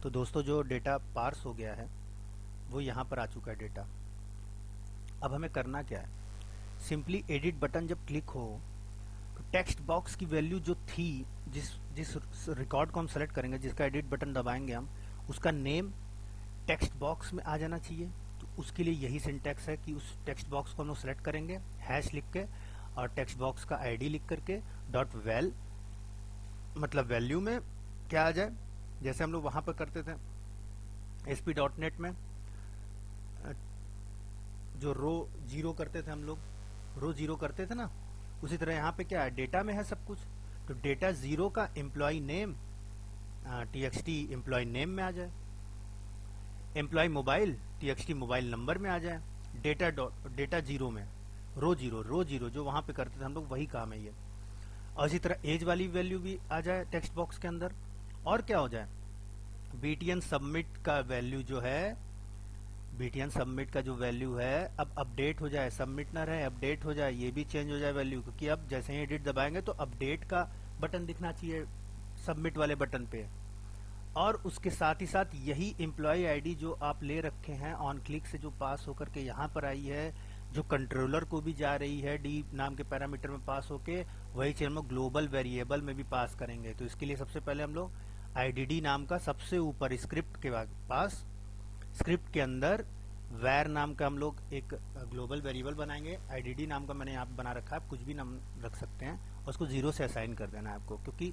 तो दोस्तों जो डेटा पार्स हो गया है वो यहाँ पर आ चुका है डेटा। अब हमें करना क्या है, सिंपली एडिट बटन जब क्लिक हो तो टेक्स्ट बॉक्स की वैल्यू जो थी, जिस जिस रिकॉर्ड को हम सेलेक्ट करेंगे, जिसका एडिट बटन दबाएंगे हम, उसका नेम टेक्स्ट बॉक्स में आ जाना चाहिए। तो उसके लिए यही सिंटैक्स है कि उस टेक्स्ट बॉक्स को हम लोग सेलेक्ट करेंगे हैश लिख के और टेक्स्ट बॉक्स का आईडी लिख करके डॉट वेल, मतलब वैल्यू में क्या आ जाए, जैसे हम लोग वहां पर करते थे ASP.NET में जो रो जीरो करते थे हम लोग, रो जीरो करते थे ना, उसी तरह यहाँ पे क्या है, डेटा में है सब कुछ। तो डेटा जीरो का employ name TXT employ name में आ जाए, employ mobile TXT mobile number में आ जाए, डेटा जीरो में रो जीरो जो वहां पे करते थे हम लोग, वही काम है ये। और इसी तरह एज वाली वैल्यू भी आ जाए टेक्स्ट बॉक्स के अंदर। और क्या हो जाए, BTN सबमिट का वैल्यू जो है, BTN सबमिट का जो वैल्यू है अब अपडेट हो जाए, सबमिट ना रहे अपडेट हो जाए, ये भी चेंज हो जाए वैल्यू, क्योंकि अब जैसे ही एडिट दबाएंगे तो अपडेट का बटन दिखना चाहिए सबमिट वाले बटन पे। और उसके साथ ही साथ यही एम्प्लॉय आईडी जो आप ले रखे हैं ऑन क्लिक से, जो पास होकर के यहाँ पर आई है, जो कंट्रोलर को भी जा रही है डी नाम के पैरामीटर में पास होके, वही चीज हम लोग ग्लोबल वेरिएबल में भी पास करेंगे। तो इसके लिए सबसे पहले हम लोग IDD नाम का सबसे ऊपर स्क्रिप्ट के पास, स्क्रिप्ट के अंदर वैर नाम का हम लोग एक ग्लोबल वेरिएबल बनाएंगे। IDD नाम का मैंने यहाँ पे बना रखा है, आप कुछ भी नाम रख सकते हैं, और उसको जीरो से असाइन कर देना है आपको, क्योंकि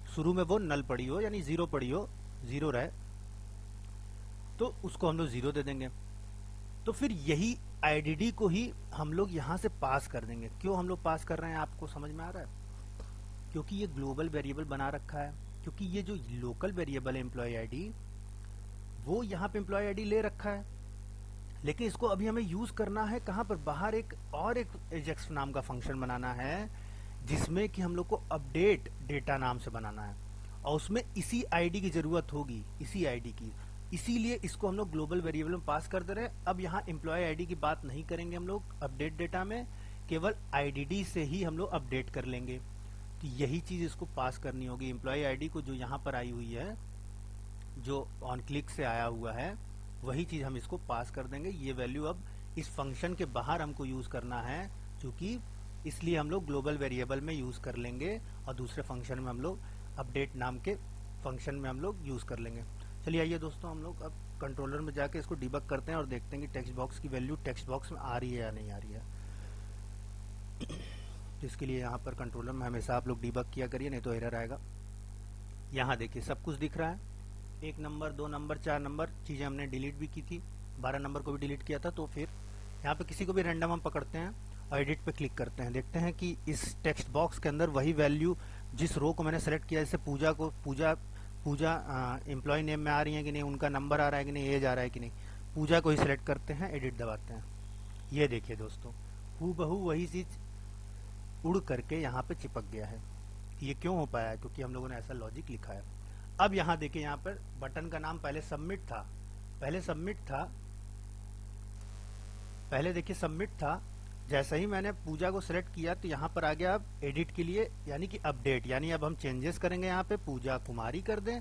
शुरू में वो नल पड़ी हो यानी जीरो पड़ी हो, जीरो रहे तो उसको हम लोग जीरो दे देंगे। तो फिर यही IDD को ही हम लोग यहाँ से पास कर देंगे। क्यों हम लोग पास कर रहे हैं, आपको समझ में आ रहा है? क्योंकि ये ग्लोबल वेरिएबल बना रखा है, क्योंकि ये जो लोकल वेरिएबल है एम्प्लॉय आईडी, वो यहाँ पे एम्प्लॉय आईडी ले रखा है, लेकिन इसको अभी हमें यूज करना है कहाँ पर, बाहर एक और एक एजेक्स नाम का फंक्शन बनाना है, जिसमें कि हम लोग को अपडेट डेटा नाम से बनाना है, और उसमें इसी आईडी की जरूरत होगी, इसी आईडी की। इसीलिए इसको हम लोग ग्लोबल वेरिएबल में पास कर दे रहे हैं। अब यहाँ एम्प्लॉय आईडी की बात नहीं करेंगे हम लोग अपडेट डेटा में, केवल IDD से ही हम लोग अपडेट कर लेंगे। तो यही चीज इसको पास करनी होगी, एम्प्लॉय आईडी को जो यहाँ पर आई हुई है, जो ऑन क्लिक से आया हुआ है, वही चीज हम इसको पास कर देंगे। ये वैल्यू अब इस फंक्शन के बाहर हमको यूज करना है, क्योंकि इसलिए हम लोग ग्लोबल वेरिएबल में यूज कर लेंगे और दूसरे फंक्शन में हम लोग अपडेट नाम के फंक्शन में हम लोग यूज कर लेंगे। चलिए आइए दोस्तों, हम लोग अब कंट्रोलर में जाके इसको डिबग करते हैं और देखते हैं कि टेक्स्ट बॉक्स की वैल्यू टेक्स्ट बॉक्स में आ रही है या नहीं आ रही है। इसके लिए यहाँ पर कंट्रोलर में हमेशा आप लोग डिबग किया करिए, नहीं तो एरर आएगा। यहाँ देखिए सब कुछ दिख रहा है, 1 नंबर 2 नंबर 4 नंबर, चीजें हमने डिलीट भी की थी, 12 नंबर को भी डिलीट किया था। तो फिर यहाँ पे किसी को भी रैंडम हम पकड़ते हैं और एडिट पे क्लिक करते हैं, देखते हैं कि इस टेक्स्ट बॉक्स के अंदर वही वैल्यू जिस रो को मैंने सेलेक्ट किया, जैसे पूजा को पूजा एम्प्लॉय नेम में आ रही है कि नहीं, उनका नंबर आ रहा है कि नहीं, एज आ रहा है कि नहीं, पूजा को ही सिलेक्ट करते हैं, एडिट दबाते हैं। ये देखिए दोस्तों, हूबहू वही चीज उड़ करके यहाँ पे चिपक गया है। ये क्यों हो पाया है, क्योंकि हम लोगों ने ऐसा लॉजिक लिखा है। अब यहाँ देखिए, यहाँ पर बटन का नाम पहले सबमिट था, पहले देखिए सबमिट था, जैसे ही मैंने पूजा को सिलेक्ट किया तो यहाँ पर आ गया अब एडिट के लिए, यानी कि अपडेट, यानी अब हम चेंजेस करेंगे, यहाँ पे पूजा कुमारी कर दें,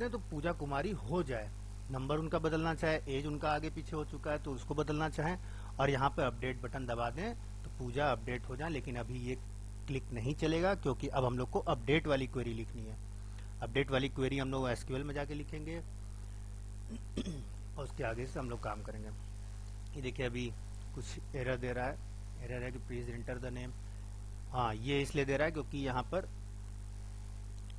तो पूजा कुमारी हो जाए। नंबर उनका बदलना चाहे, एज उनका आगे पीछे हो चुका है तो उसको बदलना चाहे, और यहाँ पे अपडेट बटन दबा दें तो पूजा अपडेट हो जाए। लेकिन अभी ये क्लिक नहीं चलेगा, क्योंकि अब हम लोग को अपडेट वाली क्वेरी लिखनी है। अपडेट वाली क्वेरी हम लोग SQL में जाके लिखेंगे और उसके आगे से हम लोग काम करेंगे। ये देखिए अभी कुछ एरर दे रहा है, एरर है कि प्लीज एंटर द नेम। हाँ, ये इसलिए दे रहा है क्योंकि यहाँ पर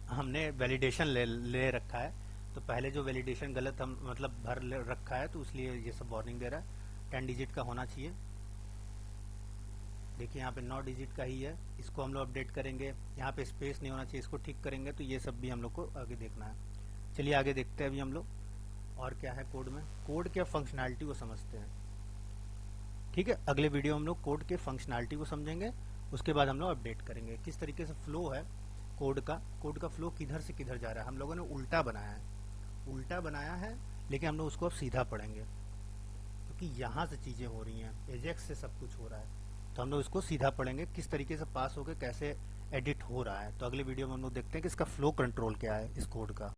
हमने वैलिडेशन ले रखा है, तो पहले जो वैलिडेशन गलत हम मतलब भर रखा है, तो इसलिए ये सब वार्निंग दे रहा है। 10 डिजिट का होना चाहिए, देखिए यहाँ पे 9 डिजिट का ही है, इसको हम लोग अपडेट करेंगे। यहाँ पे स्पेस नहीं होना चाहिए, इसको ठीक करेंगे। तो ये सब भी हम लोग को आगे देखना है। चलिए आगे देखते हैं अभी हम लोग और क्या है कोड में, कोड के फंक्शनैलिटी को समझते हैं। ठीक है, अगले वीडियो हम लोग कोड के फंक्शनैलिटी को समझेंगे, उसके बाद हम लोग अपडेट करेंगे किस तरीके से फ्लो है कोड का फ्लो किधर से किधर जा रहा है। हम लोगों ने उल्टा बनाया है, लेकिन हम लोग उसको अब सीधा पढ़ेंगे, क्योंकि यहाँ से चीजें हो रही हैं, एजेक्स से सब कुछ हो रहा है, तो हम लोग इसको सीधा पढ़ेंगे, किस तरीके से पास होकर कैसे एडिट हो रहा है। तो अगले वीडियो में हम लोग देखते हैं कि इसका फ्लो कंट्रोल क्या है इस कोड का।